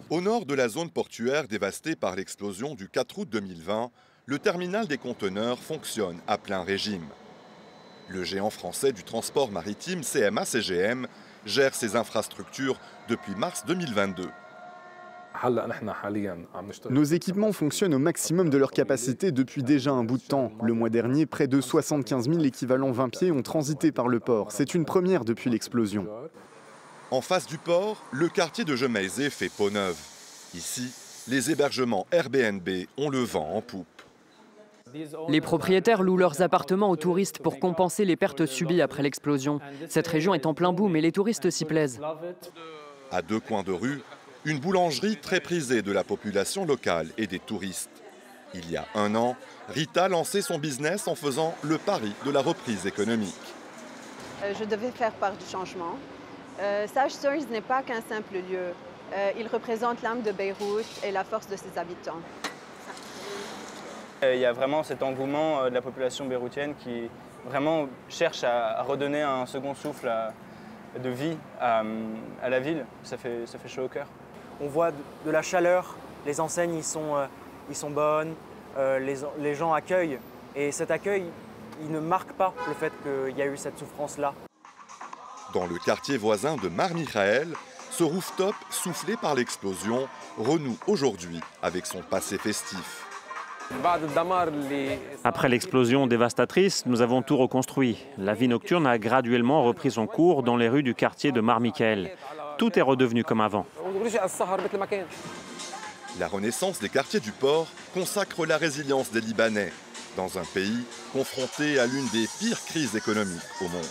Au nord de la zone portuaire dévastée par l'explosion du 4 août 2020, le terminal des conteneurs fonctionne à plein régime. Le géant français du transport maritime CMA-CGM gère ses infrastructures depuis mars 2022. Nos équipements fonctionnent au maximum de leur capacité depuis déjà un bout de temps. Le mois dernier, près de 75 000 équivalents 20 pieds ont transité par le port. C'est une première depuis l'explosion. En face du port, le quartier de Gemaizé fait peau neuve. Ici, les hébergements Airbnb ont le vent en poupe. Les propriétaires louent leurs appartements aux touristes pour compenser les pertes subies après l'explosion. Cette région est en plein boom et les touristes s'y plaisent. À 2 coins de rue, une boulangerie très prisée de la population locale et des touristes. Il y a 1 an, Rita lançait son business en faisant le pari de la reprise économique. Je devais faire part du changement. Sage Stories n'est pas qu'un simple lieu. Il représente l'âme de Beyrouth et la force de ses habitants. Il y a vraiment cet engouement de la population beyrouthnienne qui vraiment cherche à redonner un second souffle de vie à la ville. Ça fait chaud au cœur. On voit de la chaleur, les enseignes ils sont bonnes, les gens accueillent. Et cet accueil, il ne marque pas le fait qu'il y a eu cette souffrance-là. Dans le quartier voisin de Mar Mikhaël, ce rooftop soufflé par l'explosion renoue aujourd'hui avec son passé festif. Après l'explosion dévastatrice, nous avons tout reconstruit. La vie nocturne a graduellement repris son cours dans les rues du quartier de Mar Mikhaël. Tout est redevenu comme avant. La renaissance des quartiers du port consacre la résilience des Libanais, dans un pays confronté à l'une des pires crises économiques au monde.